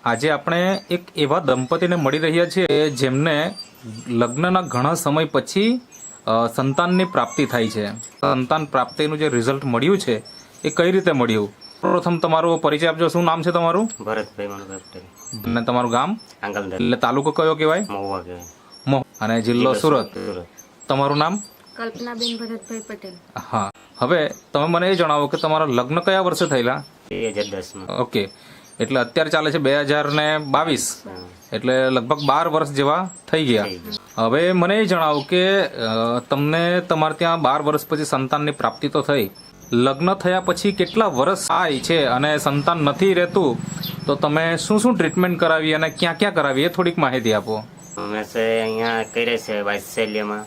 આજે આપણે એક એવા દંપતીને મળી રહ્યા છીએ જેમને લગ્નના ઘણા સમય પછી સંતાનની પ્રાપ્તિ થાય છે. સંતાન પ્રાપ્તિનું જે રિઝલ્ટ મળ્યું છે એ કઈ રીતે મળ્યું? પ્રથમ તમારો પરિચય આપજો. શું નામ છે તમારું? ભરતભાઈ મનોભાઈ પટેલ. અને તમારું ગામ? આંગલદર. એટલે તાલુકો કયો કહેવાય? મહુવા કહેવાય. મોહ. અને જિલ્લો સુરત. તમારું નામ? કલ્પનાબેન ભરતભાઈ પટેલ. હા. હવે તમે મને એ જણાવો કે તમારા લગ્ન કયા વર્ષે થયેલા? 2010 ઓકે. એટલે અત્યારે ચાલે છે 2022, એટલે લગભગ 12 વર્ષ જેવા થઈ ગયા. હવે મને એ જણાવો કે તમને તમારે ત્યાં 12 વર્ષ પછી સંતાનની પ્રાપ્તિ તો થઈ, લગ્ન થયા પછી કેટલા વર્ષ થાય છે અને સંતાન નથી રહેતું તો તમે શું શું ટ્રીટમેન્ટ કરાવી અને ક્યાં ક્યાં કરાવી એ થોડીક માહિતી આપો. અમે અહીંયા કરી છે વાત્સલ્યમાં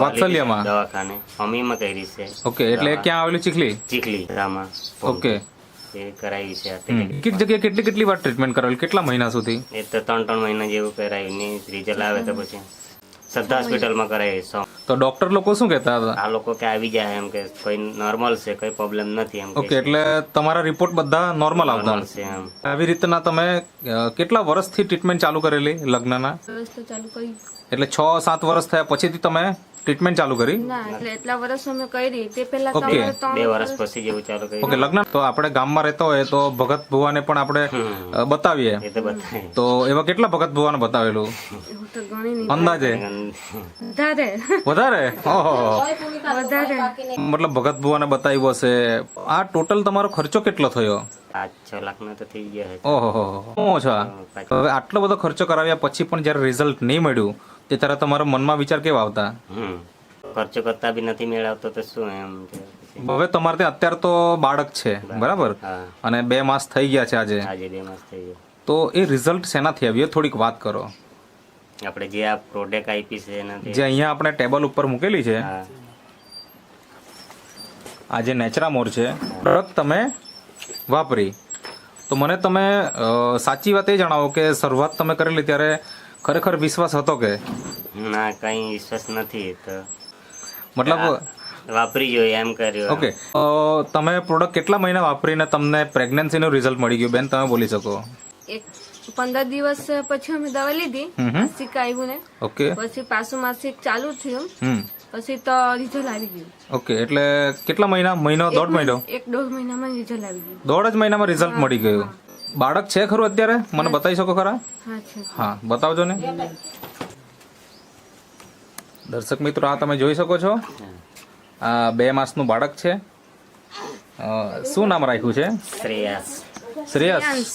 વાત્સલ્યમાં? દવાખાને અમીમાં કરી છે. ઓકે. એટલે ક્યાં આવેલું? ચીખલી રામા. ઓકે. એ કરાવી છે. એક જગ્યાએ કેટલી વાર ટ્રીટમેન્ટ કરાવેલી? કેટલા મહિના સુધી? એ તો 3 મહિના જેવું કરાવ્યું ને રિઝલ્ટ આવે તો પછી શ્રદ્ધા હોસ્પિટલમાં કરાવી. તો ડોક્ટર લોકો શું કહેતા હતા? આ લોકો કે આવી જાય એમ કે કોઈ નોર્મલ છે, કોઈ પ્રોબ્લેમ નથી એમ. ઓકે. એટલે તમારા રિપોર્ટ બધા નોર્મલ આવતા છે એમ. આવી રીતના તમે કેટલા વર્ષથી ટ્રીટમેન્ટ ચાલુ કરેલી લગ્નના? વર્ષ તો ચાલુ કરી. એટલે 6-7 વર્ષ થયા પછીથી તમે ટ્રીટમેન્ટ ચાલુ કરી? ના, એટલે એટલા વર્ષ અમે કરી. તે પહેલા ઓકે. તમારે 2 વર્ષ પછી જેવું ચાલુ કર્યું. ઓકે. લગ્ન તો આપણે ગામમાં રહેતો હોય તો ભગત ભુવાને પણ આપણે બતાવીએ, એ તો બતાવે. તો એવા કેટલા ભગત ભુવાને બતાવેલું એવું તો ગણી નહીં. અંદાજે? વધારે વધારે? ઓહો. વધારે. મતલબ ભગત ભુવાને બતાવ્યું હશે. આ ટોટલ તમારો ખર્ચો કેટલો થયો? 5-6 લાખનો તો થઈ ગયા છે. ઓહો. ઓછા. હવે આટલો બધો ખર્ચો કરાવ્યા પછી પણ જ્યારે રિઝલ્ટ નહીં મળ્યું તે ત્યારે તમારા મનમાં વિચાર કેવા આવતા? ખર્ચો કરતા બી નથી મેળવતો તો શું એમ. હવે તમારે ત્યાં અત્યારે તો બાળક છે, બરાબર? હા. અને 2 માસ થઈ ગયા છે આજે. આજે 2 માસ થઈ ગયા. તો એ રિઝલ્ટ શેનાથી આવ્યું એ થોડીક વાત કરો. આપણે જે આ પ્રોડક્ટ આપી છે એનાથી. જે અહીંયા આપણે ટેબલ ઉપર મૂકેલી છે, હા. આ જે નેચરામોર છે પ્રોડક્ટ તમે વાપરી, તો મને તમે સાચી વાત એ જણાવો કે શરૂઆત તમે કરેલી ત્યારે ખરેખર વિશ્વાસ હતો કે? ના, કઈ વિશ્વાસ નથી. તો મતલબ વાપરી જોઈએ એમ કર્યું. ઓકે. તમે પ્રોડક્ટ કેટલા મહિના વાપરીને તમને પ્રેગ્નન્સીનું રિઝલ્ટ મળી ગયું? બેન, તમે બોલી શકો. એક 15 દિવસ પછી અમે દવા લીધી, માસિક આવ્યું ને ઓકે. પછી પાછું માસિક ચાલુ થયું, પછી તો રિઝલ્ટ આવી ગયું. ઓકે. એટલે કેટલા મહિનો? 1.5 મહિનો? 1-1.5 મહિનામાં રિઝલ્ટ આવી ગયું. 1.5 મહિનામાં રિઝલ્ટ મળી ગયું. બાળક છે ખરું અત્યારે? મને બતાવી શકો ખરા? હા છે. હા, બતાવજો ને. દર્શક મિત્રો, આ તમે જોઈ શકો છો, આ 2 માસનું બાળક છે. શું નામ રાખ્યું છે? શ્રેયાસ. શ્રેયસ.